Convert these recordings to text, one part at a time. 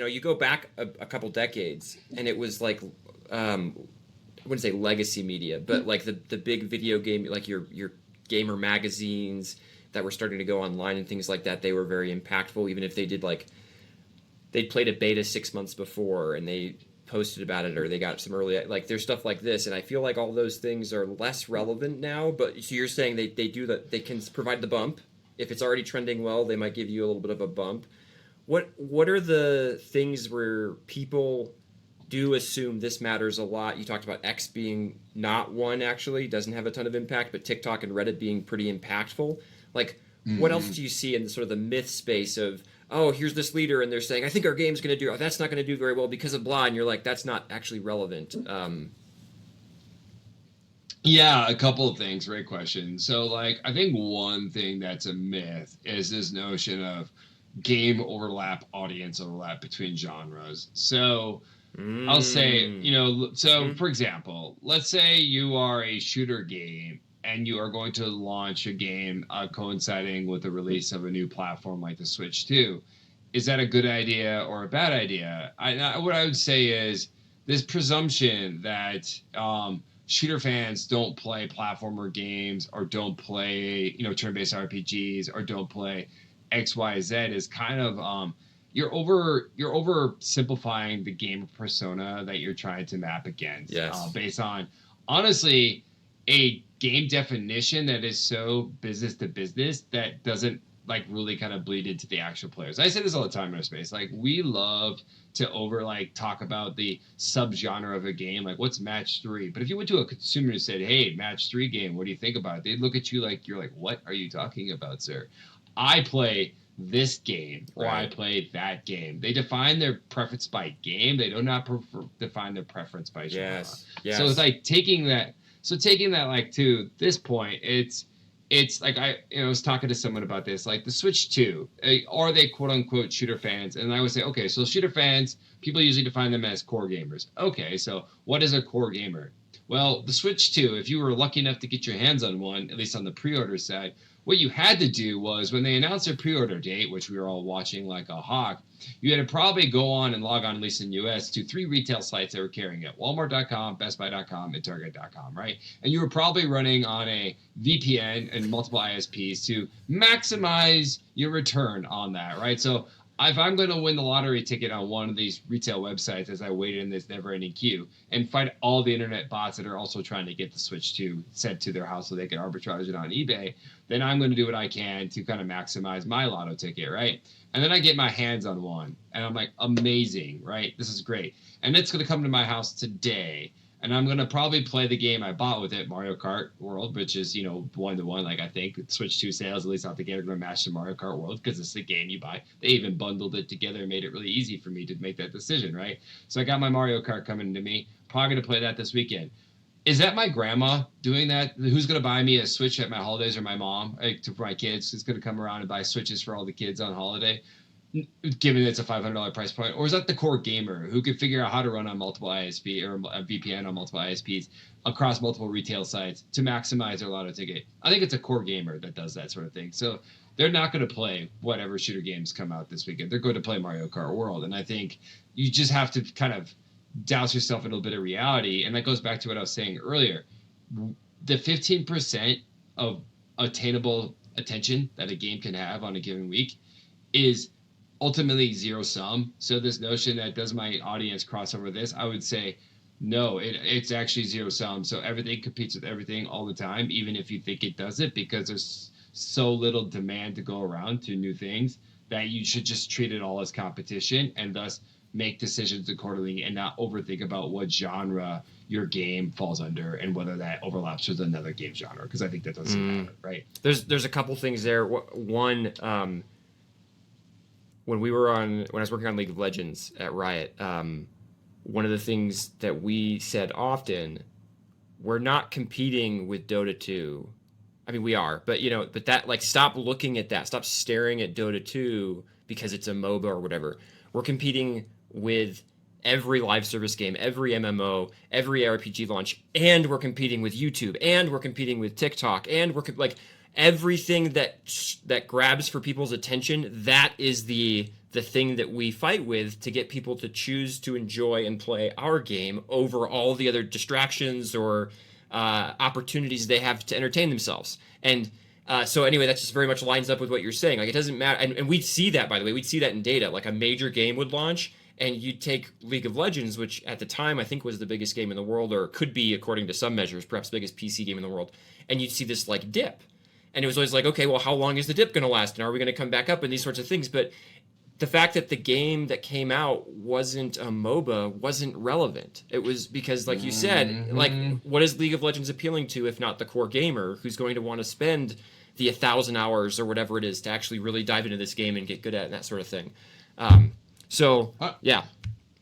you go back a couple decades, and it was like, I wouldn't say legacy media, but like the big video game, like your gamer magazines that were starting to go online and things like that. They were very impactful, even if they did like they'd played a beta 6 months before and they posted about it, or they got some early, like there's stuff like this, and I feel like all those things are less relevant now. But so you're saying they do that, they can provide the bump if it's already trending well, they might give you a little bit of a bump. What are the things where people do assume this matters a lot? You talked about X being not one, actually doesn't have a ton of impact, but TikTok and Reddit being pretty impactful. Like, what else do you see in sort of the myth space of, oh, here's this leader and they're saying, I think our game's going to do, that's not going to do very well because of blah, and you're like, that's not actually relevant. Yeah, a couple of things. Great question. So, like, I think one thing that's a myth is this notion of game overlap, audience overlap between genres. So, I'll say, for example, let's say you are a shooter game and you are going to launch a game coinciding with the release of a new platform like the Switch 2. Is that a good idea or a bad idea? What I would say is this presumption that shooter fans don't play platformer games or don't play, turn-based RPGs or don't play XYZ is kind of you're oversimplifying the game persona that you're trying to map against. Yes. Based on honestly a game definition that is so business to business that doesn't like really kind of bleed into the actual players. I say this all the time in our space. Like, we love to talk about the subgenre of a game, like what's match 3. But if you went to a consumer and said, hey, match 3 game, what do you think about it? They'd look at you like you're like, what are you talking about, sir? I play this game or I play that game. They define their preference by game. They do not define their preference by genre. Yes. So it's like taking that like to this point, it's like I was talking to someone about this, like the Switch 2, are they quote unquote shooter fans? And I would say, okay, so shooter fans, people usually define them as core gamers. Okay, so what is a core gamer? Well, the Switch 2, if you were lucky enough to get your hands on one, at least on the pre-order side, what you had to do was when they announced their pre-order date, which we were all watching like a hawk, you had to probably go on and log on, at least in the US, to 3 retail sites that were carrying it: Walmart.com, BestBuy.com, and Target.com, right? And you were probably running on a VPN and multiple ISPs to maximize your return on that, right? So if I'm going to win the lottery ticket on one of these retail websites as I wait in this never-ending queue and fight all the internet bots that are also trying to get the Switch 2 sent to their house so they can arbitrage it on eBay, then I'm going to do what I can to kind of maximize my lotto ticket, right? And then I get my hands on one, and I'm like, amazing, right? This is great. And it's going to come to my house today, and I'm going to probably play the game I bought with it, Mario Kart World, which is, 1-to-1. Like, I think Switch 2 sales, at least out the gate, are going to match the Mario Kart World because it's the game you buy. They even bundled it together and made it really easy for me to make that decision, right? So I got my Mario Kart coming to me. Probably going to play that this weekend. Is that my grandma doing that? Who's going to buy me a Switch at my holidays, or my mom, for my kids, who's going to come around and buy Switches for all the kids on holiday, given it's a $500 price point? Or is that the core gamer who could figure out how to run on multiple ISP or a VPN on multiple ISPs across multiple retail sites to maximize their lotto ticket? I think it's a core gamer that does that sort of thing. So they're not going to play whatever shooter games come out this weekend. They're going to play Mario Kart World. And I think you just have to kind of douse yourself in a little bit of reality. And that goes back to what I was saying earlier. The 15% of attainable attention that a game can have on a given week is ultimately zero sum. So this notion that does my audience cross over this, I would say no, it's actually zero sum. So everything competes with everything all the time, even if you think it doesn't, because there's so little demand to go around to new things that you should just treat it all as competition and thus make decisions accordingly and not overthink about what genre your game falls under and whether that overlaps with another game genre, because I think that doesn't matter, right? There's a couple things there. One, when I was working on League of Legends at Riot, one of the things that we said often, we're not competing with Dota 2. I mean, we are, but that, like, stop looking at that. Stop staring at Dota 2 because it's a MOBA or whatever. We're competing with every live service game, every MMO, every RPG launch, and we're competing with YouTube, and we're competing with TikTok, and we're like everything that grabs for people's attention. That is the thing that we fight with to get people to choose to enjoy and play our game over all the other distractions or opportunities they have to entertain themselves. And so anyway, that just very much lines up with what you're saying. Like, it doesn't matter, and we'd see that, by the way, we'd see that in data. Like, a major game would launch, and you'd take League of Legends, which at the time I think was the biggest game in the world, or could be according to some measures, perhaps the biggest PC game in the world, and you'd see this like dip, and it was always like, okay, well, how long is the dip going to last, and are we going to come back up, and these sorts of things. But the fact that the game that came out wasn't a MOBA wasn't relevant. It was because, like you said, like, what is League of Legends appealing to if not the core gamer who's going to want to spend the 1,000 hours or whatever it is to actually really dive into this game and get good at it and that sort of thing. Yeah.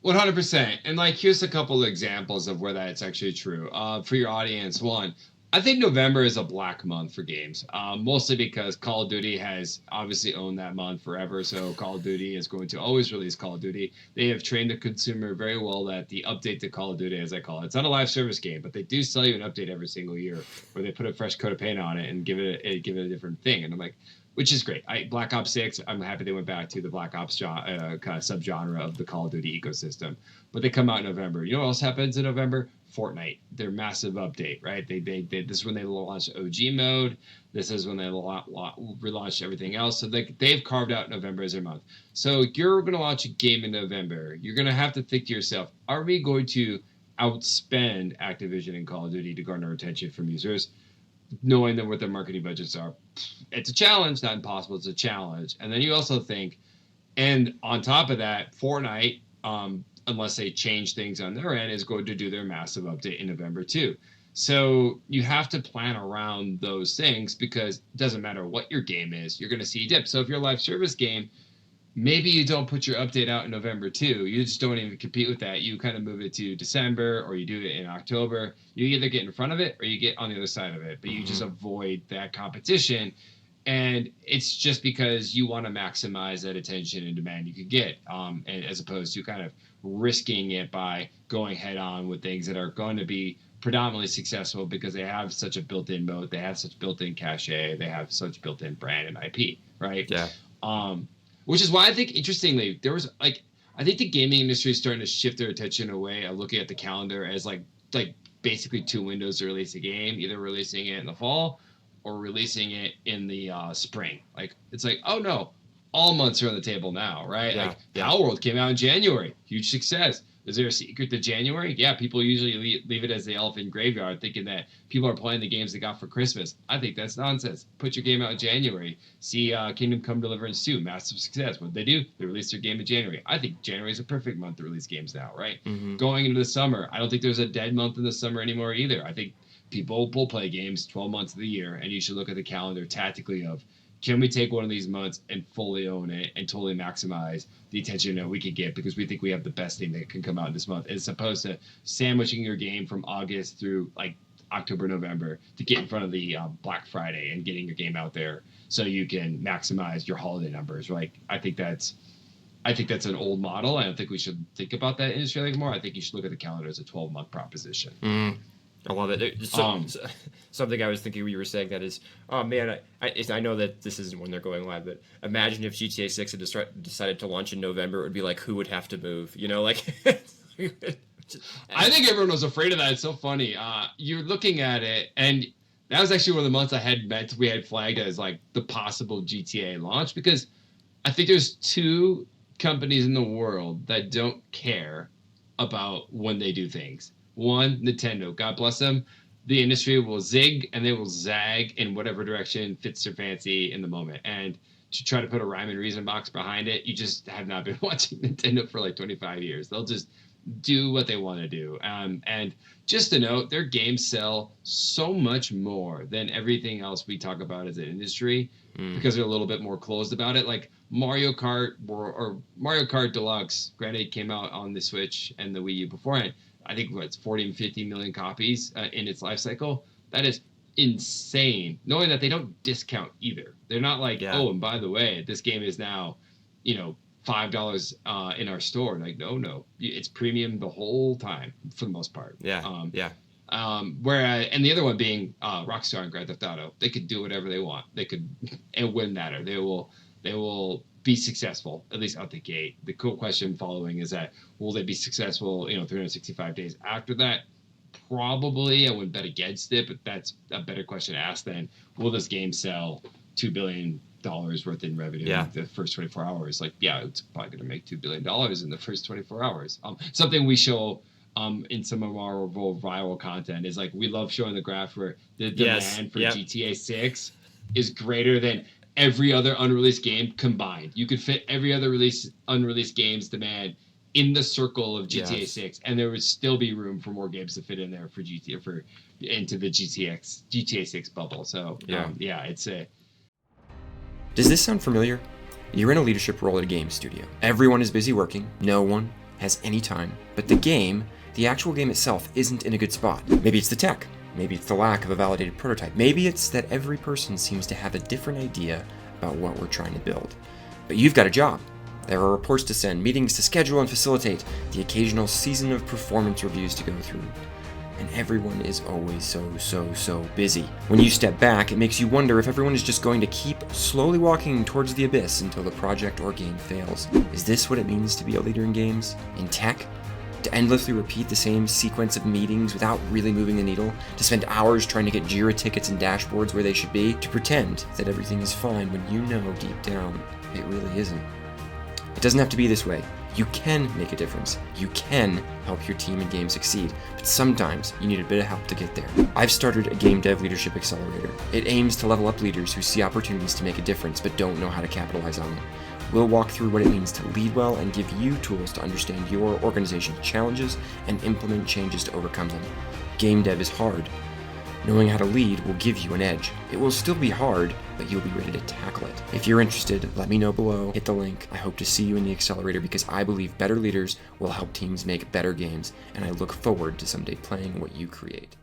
100%. And like, here's a couple of examples of where that's actually true. For your audience, one, I think November is a black month for games, mostly because Call of Duty has obviously owned that month forever. So Call of Duty is going to always release Call of Duty. They have trained the consumer very well that the update to Call of Duty, as I call it, it's not a live service game, but they do sell you an update every single year where they put a fresh coat of paint on it and give it a different thing. And I'm like, which is great. Black Ops 6, I'm happy they went back to the Black Ops kind of subgenre of the Call of Duty ecosystem. But they come out in November. You know what else happens in November? Fortnite, their massive update, right? They this is when they launched OG mode. This is when they relaunched everything else. So they've carved out November as their month. So you're going to launch a game in November. You're going to have to think to yourself, are we going to outspend Activision and Call of Duty to garner attention from users? Knowing that what their marketing budgets are, it's a challenge, not impossible. It's a challenge. And then you also think, and on top of that, Fortnite, unless they change things on their end, is going to do their massive update in November too. So you have to plan around those things because it doesn't matter what your game is, you're going to see a dip. So if you're a live service game, maybe you don't put your update out in November too. You just don't even compete with that. You kind of move it to December or you do it in October. You either get in front of it or you get on the other side of it, but you just avoid that competition. And it's just because you want to maximize that attention and demand you could get, and as opposed to kind of risking it by going head on with things that are going to be predominantly successful because they have such a built-in moat, they have such built-in cachet, they have such built-in brand and IP, right? Yeah. Which is why I think, interestingly, there was like, I think the gaming industry is starting to shift their attention away of looking at the calendar as like basically 2 windows to release a game, either releasing it in the fall or releasing it in the spring. Like, it's like, oh no, all months are on the table now, right? Yeah, like, yeah. Power World came out in January, huge success. Is there a secret to January? Yeah, people usually leave it as the elephant graveyard, thinking that people are playing the games they got for Christmas. I think that's nonsense. Put your game out in January. See Kingdom Come Deliverance 2, massive success. What did they do? They released their game in January. I think January is a perfect month to release games now, right? Going into the summer, I don't think there's a dead month in the summer anymore either. I think people will play games 12 months of the year, and you should look at the calendar tactically of, can we take one of these months and fully own it and totally maximize the attention that we could get because we think we have the best thing that can come out in this month, as opposed to sandwiching your game from August through like October, November to get in front of the Black Friday and getting your game out there so you can maximize your holiday numbers. Like, I think that's an old model. I don't think we should think about that industry like more. I think you should look at the calendar as a 12-month proposition. I love it. Something I was thinking when you were saying that is, oh man, I know that this isn't when they're going live, but imagine if GTA 6 had decided to launch in November. It would be like, who would have to move? You know, like. I think everyone was afraid of that. It's so funny. You're looking at it, and that was actually one of the months we had flagged as like the possible GTA launch, because I think there's 2 companies in the world that don't care about when they do things. One, Nintendo, God bless them. The industry will zig and they will zag in whatever direction fits their fancy in the moment. And to try to put a rhyme and reason box behind it, you just have not been watching Nintendo for like 25 years. They'll just do what they want to do. And just to note, their games sell so much more than everything else we talk about as an industry because they're a little bit more closed about it. Like Mario Kart or Mario Kart Deluxe, granted, came out on the Switch and the Wii U beforehand. I think it's 40 and 50 million copies in its life cycle. That is insane, knowing that they don't discount either. They're not like, oh, and by the way, this game is now, $5 in our store. Like, no, it's premium the whole time for the most part. Yeah. Yeah. Whereas, and the other one being Rockstar and Grand Theft Auto, they could do whatever they want. They could, it wouldn't matter. They will be successful, at least out the gate. The cool question following is that, will they be successful, 365 days after that? Probably. I wouldn't bet against it, but that's a better question to ask than, will this game sell $2 billion worth in revenue in the first 24 hours? Like, yeah, it's probably going to make $2 billion in the first 24 hours. Something we show in some of our viral content is like, we love showing the graph where the demand for GTA 6 is greater than every other unreleased game combined. You could fit every other unreleased game's demand in the circle of GTA 6, and there would still be room for more games to fit in there for into the GTA 6 bubble. So it's a. Does this sound familiar? You're in a leadership role at a game studio. Everyone is busy working. No one has any time. But the actual game itself, isn't in a good spot. Maybe it's the tech. Maybe it's the lack of a validated prototype. Maybe it's that every person seems to have a different idea about what we're trying to build. But you've got a job. There are reports to send, meetings to schedule and facilitate, the occasional season of performance reviews to go through. And everyone is always so busy. When you step back, it makes you wonder if everyone is just going to keep slowly walking towards the abyss until the project or game fails. Is this what it means to be a leader in games? In tech? To endlessly repeat the same sequence of meetings without really moving the needle? To spend hours trying to get Jira tickets and dashboards where they should be? To pretend that everything is fine when you know deep down it really isn't? It doesn't have to be this way. You can make a difference. You can help your team and game succeed, but sometimes you need a bit of help to get there. I've started a game dev leadership accelerator. It aims to level up leaders who see opportunities to make a difference but don't know how to capitalize on them. We'll walk through what it means to lead well and give you tools to understand your organization's challenges and implement changes to overcome them. Game dev is hard. Knowing how to lead will give you an edge. It will still be hard, but you'll be ready to tackle it. If you're interested, let me know below, hit the link. I hope to see you in the accelerator because I believe better leaders will help teams make better games, and I look forward to someday playing what you create.